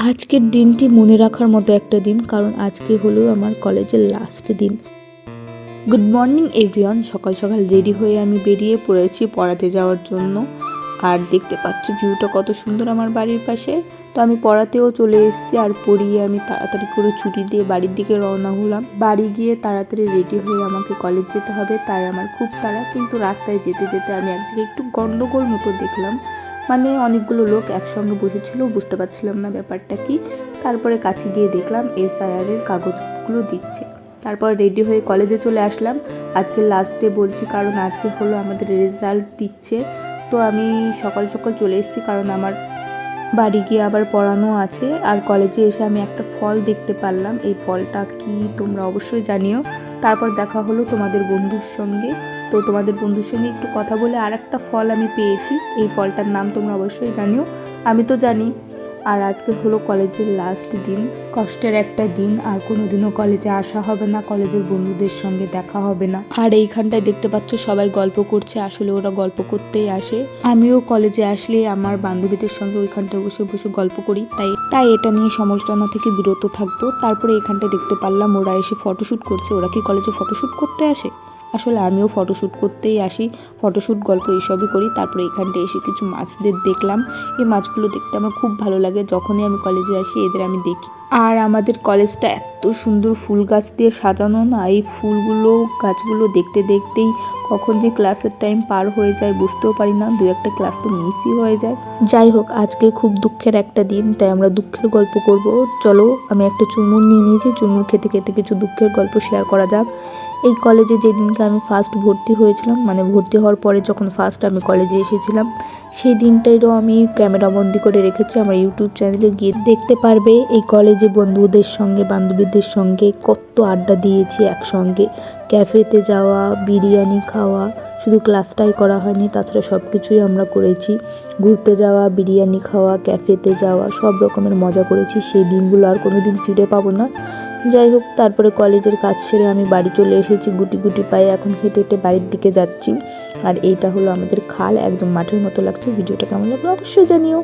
আজকের দিনটি মনে রাখার মতো একটা দিন, কারণ আজকে হলো আমার কলেজের লাস্ট দিন। Good morning everyone. সকাল সকাল রেডি হয়ে আমি বেরিয়ে পড়েছি পড়াতে যাওয়ার জন্য। আর দেখতে পাচ্ছ ভিউটা কত সুন্দর আমার বাড়ির পাশে। তো আমি পড়াতেও চলে এসেছি, আর পড়িয়ে আমি তাড়াতাড়ি করে ছুটি দিয়ে বাড়ির দিকে রওনা হলাম। বাড়ি গিয়ে তাড়াতাড়ি রেডি হয়ে আমাকে কলেজ যেতে হবে, তাই আমার খুব তাড়া। কিন্তু রাস্তায় যেতে যেতে আমি এক জায়গায় একটু গন্ডগোল মতো দেখলাম, মানে অনেকগুলো লোক একসঙ্গে বসেছিল, বুঝতে পারছিলাম না ব্যাপারটা কি। তারপরে কাছে গিয়ে দেখলাম SIR এর কাগজগুলো দিচ্ছে। তারপর রেডি হয়ে কলেজে চলে আসলাম। আজকে লাস্ট ডে বলছি, কারণ আজকে হলো আমাদের রেজাল্ট দিচ্ছে। তো আমি সকাল সকাল চলে এসেছি, কারণ আমার বাড়ি গিয়ে আবার পড়ানো আছে। আর কলেজে এসে আমি একটা ফল দেখতে পারলাম, এই ফলটা কি তোমরা অবশ্যই জানিও। তারপর দেখা হলো তোমাদের বন্ধুর সঙ্গে। তো তোমাদের বন্ধুর সঙ্গে একটু কথা বলে আর একটা ফল আমি পেয়েছি, এই ফলটার নাম তোমরা অবশ্যই জানিও, আমি তো জানি। আর আজকে হলো কলেজের লাস্ট দিন, কষ্টের একটা দিন। আর কোনোদিনও কলেজে আসা হবে না, কলেজের বন্ধুদের সঙ্গে দেখা হবে না। আর এইখানটায় দেখতে পাচ্ছ সবাই গল্প করছে, আসলে ওরা গল্প করতেই আসে। আমিও কলেজে আসলে আমার বান্ধবীদের সঙ্গে ওইখানটায় বসে বসে গল্প করি, তাই এটা নিয়ে সমালোচনা থেকে বিরত থাকবো। তারপরে এখানটায় দেখতে পারলাম ওরা এসে ফটোশ্যুট করছে। ওরা কি কলেজে ফটোশ্যুট করতে আসে? আসলে আমিও ফটোশ্যুট করতেই আসি, ফটোশ্যুট গল্প এইসবই করি। তারপরে এখানটায় এসে কিছু মাছদের দেখলাম। এই মাছগুলো দেখতে আমার খুব ভালো লাগে, যখনই আমি কলেজে আসি এদের আমি দেখি। আর আমাদের কলেজটা এত সুন্দর ফুল গাছ দিয়ে সাজানো না, এই ফুলগুলো গাছগুলো দেখতে দেখতেই কখন যে ক্লাসের টাইম পার হয়ে যায় বুঝতেও পারি না, দু একটা ক্লাস তো মিসই হয়ে যায়। যাই হোক, আজকে খুব দুঃখের একটা দিন, তাই আমরা দুঃখের গল্প করব। চলো, আমি একটা চুরমুর নিয়ে নিয়েছি, চুরমুর খেতে খেতে কিছু দুঃখের গল্প শেয়ার করা যাক। এই কলেজে যেদিনকে আমি ফার্স্ট ভর্তি হয়েছিলাম, মানে ভর্তি হওয়ার পরে যখন ফার্স্ট আমি কলেজে এসেছিলাম, সেই দিনটারও আমি ক্যামেরা বন্দি করে রেখেছি। আমার ইউটিউব চ্যানেলে গিয়ে দেখতে পারবে এই কলেজে বন্ধুদের সঙ্গে বান্ধবীদের সঙ্গে কত আড্ডা দিয়েছি একসঙ্গে। ক্যাফেতে যাওয়া, বিরিয়ানি খাওয়া, শুধু ক্লাসটাই করা হয়নি, তাছাড়া সব কিছুই আমরা করেছি। ঘুরতে যাওয়া, বিরিয়ানি খাওয়া, ক্যাফেতে যাওয়া, সব রকমের মজা করেছি। সেই দিনগুলো আর কোনো দিন ফিরে পাবো না। যাই হোক, তারপরে কলেজের কাজ সেরে আমি বাড়ি চলে এসেছি গুটি গুটি পায়ে। এখন হেঁটে হেঁটে বাড়ির দিকে যাচ্ছি। আর এইটা হলো আমাদের খাল, একদম মাঠের মতো লাগছে। ভিডিওটা কেমন লাগলো অবশ্যই জানিও।